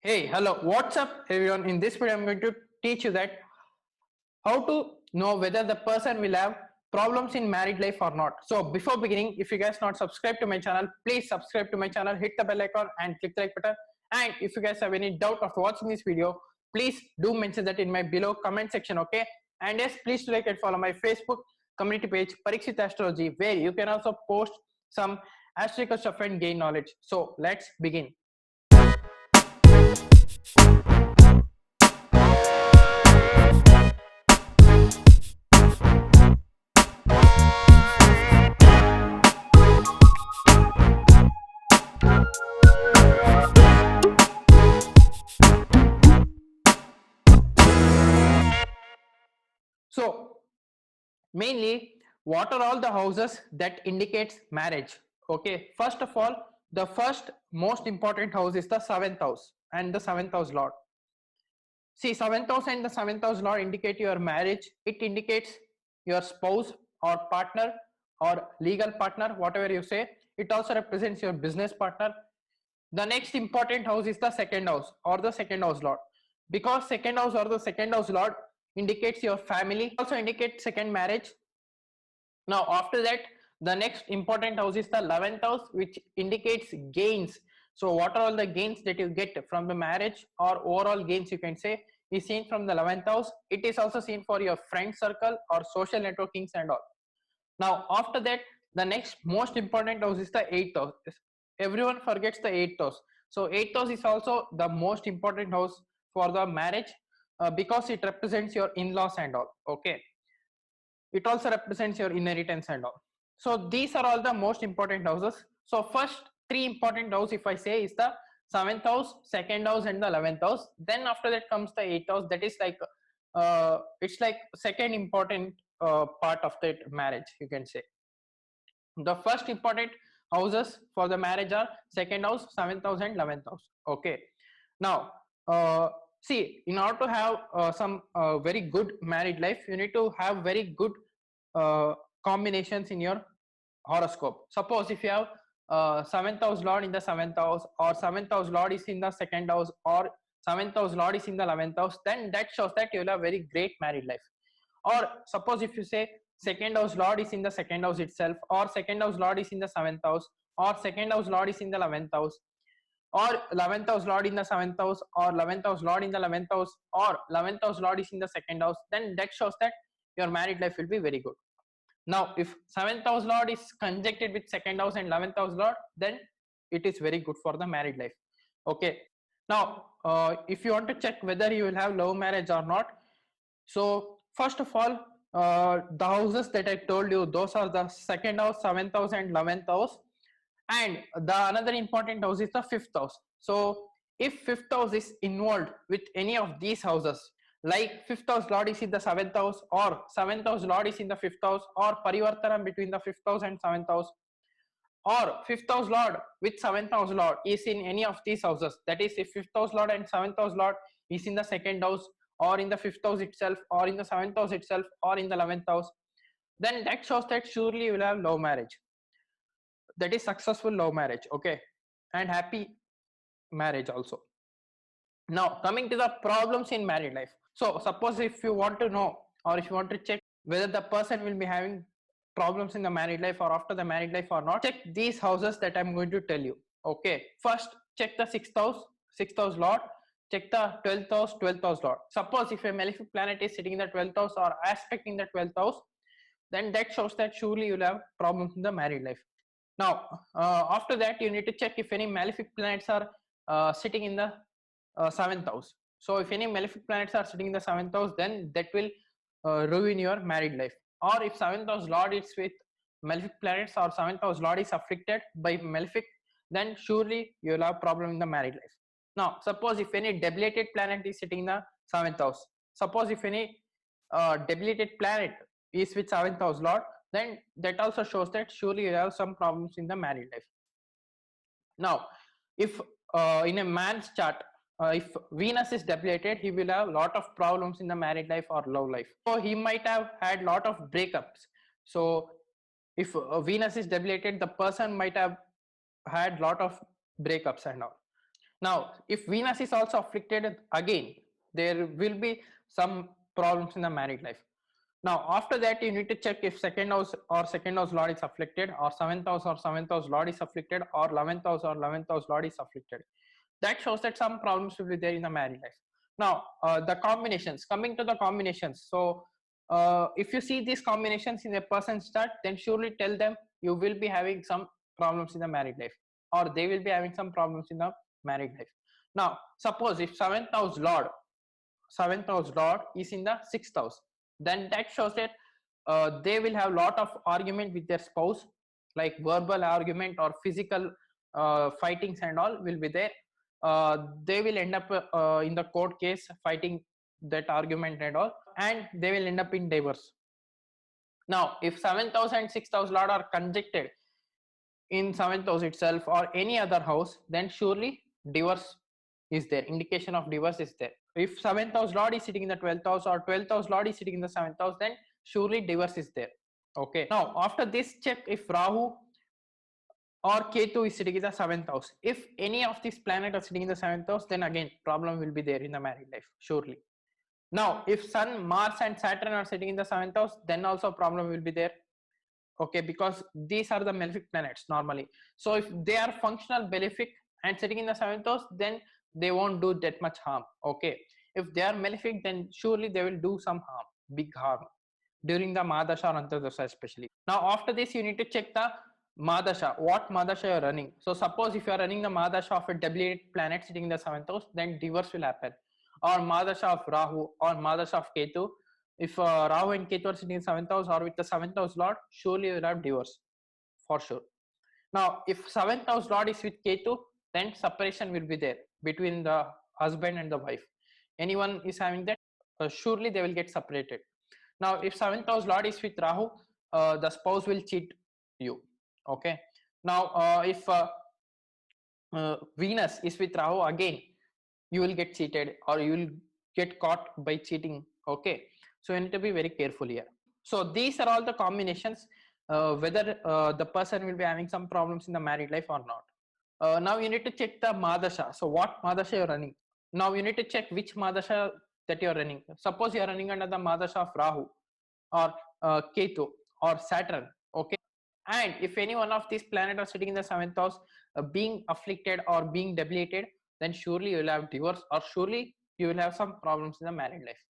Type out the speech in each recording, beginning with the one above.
Hey, hello, what's up everyone? In this video, I'm going to teach you that how to know whether the person will have problems in married life or not. So before beginning, if you guys not subscribed to my channel, please subscribe to my channel, hit the bell icon and click the like button. And if you guys have any doubt after watching this video, please do mention that in my below comment section, okay? And yes, please like and follow my Facebook community page, Parikshit Astrology, where you can also post some astrological stuff and gain knowledge. So let's begin. So mainly, what are all the houses that indicates marriage? Okay, first of all, the first most important house is the seventh house and the seventh house lord. See, seventh house and the seventh house lord indicate your marriage. It indicates your spouse or partner or legal partner, whatever you say. It also represents your business partner. The next important house is the second house or the second house lord, because second house or the second house lord indicates your family, also indicates second marriage. Now after that, the next important house is the 11th house, which indicates gains. So what are all the gains that you get from the marriage, or overall gains you can say, is seen from the 11th house. It is also seen for your friend circle or social networkings and all. Now after that, the next most important house is the 8th house. Everyone forgets the 8th house. So 8th house is also the most important house for the marriage, because it represents your in-laws and all. Okay, it also represents your inheritance and all. So these are all the most important houses. So first three important house, if I say, is the seventh house, second house and the 11th house. Then after that comes the 8th house. That is like it's like second important part of that marriage, you can say. The first important houses for the marriage are second house, seventh house and 11th house. Okay, now see, in order to have some very good married life, you need to have very good uh, combinations in your horoscope. Suppose if you have seventh house lord in the seventh house, or seventh house lord is in the second house, or seventh house lord is in the 11th house, then that shows that you will have very great married life. Or suppose if you say second house lord is in the second house itself, or second house lord is in the seventh house, or second house lord is in the 11th house, or 11th house lord in the seventh house, or 11th house lord in the 11th house, or 11th house lord is in the second house, then that shows that your married life will be very good. Now if seventh house lord is conjuncted with second house and 11th house lord, then it is very good for the married life. Okay, now if you want to check whether you will have love marriage or not, so first of all, the houses that I told you, those are the second house, seventh house and 11th house. And the another important house is the fifth house. So if fifth house is involved with any of these houses, like fifth house lord is in the seventh house, or seventh house lord is in the fifth house, or parivartana between the fifth house and seventh house, or fifth house lord with seventh house lord is in any of these houses, that is if fifth house lord and seventh house lord is in the second house, or in the fifth house itself, or in the seventh house itself, or in the 11th house, then that shows that surely you will have love marriage. That is successful love marriage. Okay, and happy marriage also. Now coming to the problems in married life. So suppose if you want to know, or if you want to check whether the person will be having problems in the married life or after the married life or not, check these houses that I'm going to tell you. Okay, first check the sixth house lord. Check the 12th house lord. Suppose if a malefic planet is sitting in the 12th house or aspecting the 12th house, then that shows that surely you'll have problems in the married life. Now after that, you need to check if any malefic planets are sitting in the seventh house. So if any malefic planets are sitting in the seventh house, then that will ruin your married life. Or if seventh house lord is with malefic planets, or seventh house lord is afflicted by malefic, then surely you will have problem in the married life. Now suppose if any debilitated planet is sitting in the seventh house, suppose if any debilitated planet is with seventh house lord, then that also shows that surely you have some problems in the married life. Now if in a man's chart, if Venus is debilitated, he will have a lot of problems in the married life or love life. So he might have had lot of breakups. So if Venus is debilitated, the person might have had lot of breakups and all. Now, if Venus is also afflicted, again, there will be some problems in the married life. Now, after that, you need to check if second house or second house lord is afflicted, or seventh house or seventh house lord is afflicted, or 11th house or 11th house lord is afflicted. That shows that some problems will be there in the married life. Now, the combinations, coming to the combinations. So, if you see these combinations in a person's chart, then surely tell them you will be having some problems in the married life, or they will be having some problems in the married life. Now, suppose if seventh house lord is in the sixth house, then that shows that they will have lot of argument with their spouse, like verbal argument or physical fightings and all will be there. They will end up in the court case fighting that argument and all, and they will end up in divorce. Now, if seventh house and sixth house lord are conjuncted in seventh house itself or any other house, then surely divorce is there. Indication of divorce is there. If seventh house lord is sitting in the 12th house or 12th house lord is sitting in the seventh house, then surely divorce is there. Okay. Now, after this, check if Rahu or Ketu is sitting in the seventh house. If any of these planets are sitting in the seventh house, then again problem will be there in the married life, surely. Now, if Sun, Mars, and Saturn are sitting in the seventh house, then also problem will be there. Okay, because these are the malefic planets normally. So if they are functional malefic and sitting in the seventh house, then they won't do that much harm. Okay, if they are malefic, then surely they will do some harm, big harm during the Mahadasha or Antardasha especially. Now, after this, you need to check the Mahadasha, what Mahadasha you are running. So suppose if you are running the Mahadasha of a doubly planet sitting in the seventh house, then divorce will happen. Or Mahadasha of Rahu or Mahadasha of Ketu. If Rahu and Ketu are sitting in seventh house or with the seventh house lord, surely you will have divorce for sure. Now, if seventh house lord is with Ketu, then separation will be there between the husband and the wife. Anyone is having that, surely they will get separated. Now, if seventh house lord is with Rahu, the spouse will cheat you. Okay. Now, if Venus is with Rahu, again you will get cheated or you will get caught by cheating. Okay. So you need to be very careful here. So these are all the combinations, whether the person will be having some problems in the married life or not. Now you need to check the Mahadasha. So what Mahadasha you're running. Now you need to check which Mahadasha that you're running. Suppose you're running under the Mahadasha of Rahu or Ketu or Saturn. Okay. And if any one of these planets are sitting in the seventh house, being afflicted or being debilitated, then surely you will have divorce or surely you will have some problems in the married life.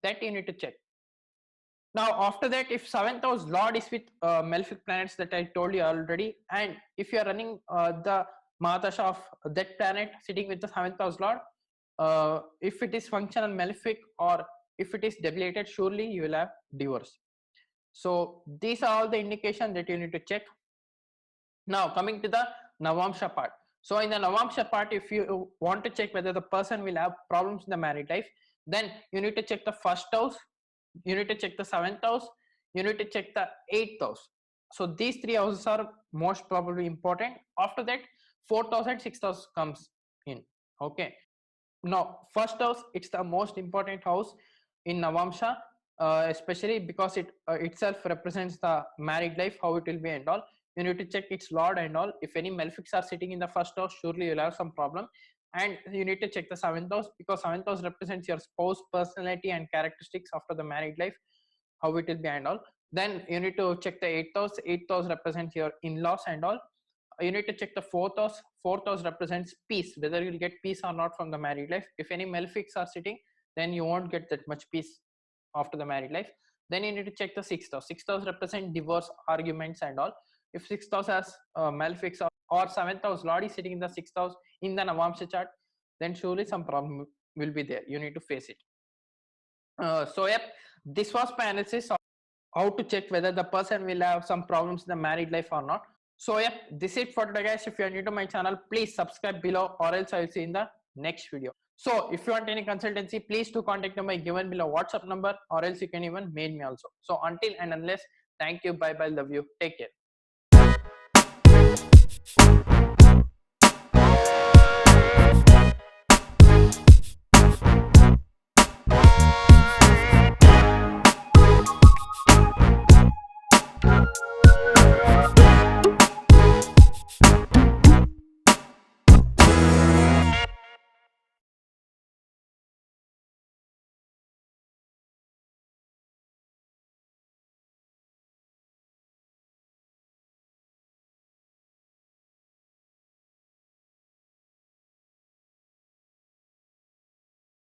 That you need to check. Now, after that, if seventh house lord is with malefic planets that I told you already, and if you are running the Mahadasha of that planet sitting with the seventh house lord, if it is functional malefic or if it is debilitated, surely you will have divorce. So these are all the indications that you need to check. Now, coming to the Navamsha part. So in the Navamsha part, if you want to check whether the person will have problems in the married life, then you need to check the first house, you need to check the seventh house, you need to check the eighth house. So these three houses are most probably important. After that, fourth house and sixth house comes in. Okay. Now, first house, it's the most important house in Navamsha, especially because it itself represents the married life, how it will be and all. You need to check its lord and all. If any malefics are sitting in the first house, surely you'll have some problem. And you need to check the seventh house, because seventh house represents your spouse personality and characteristics after the married life, how it will be and all. Then you need to check the eighth house. Eighth house represents your in-laws and all. You need to check the fourth house. Fourth house represents peace, whether you'll get peace or not from the married life. If any malefics are sitting, then you won't get that much peace after the married life. Then you need to check the sixth house. Sixth house represents divorce, arguments and all. If sixth house has malefics or seventh house lord is sitting in the sixth house in the Navamsha chart, then surely some problem will be there. You need to face it. So yep, this was my analysis of how to check whether the person will have some problems in the married life or not. So yep, this is it for today, guys. If you are new to my channel, please subscribe below, or else I will see you in the next video. So if you want any consultancy, please do contact my given below WhatsApp number, or else you can even mail me also. So until and unless, thank you, bye bye, love you, take care.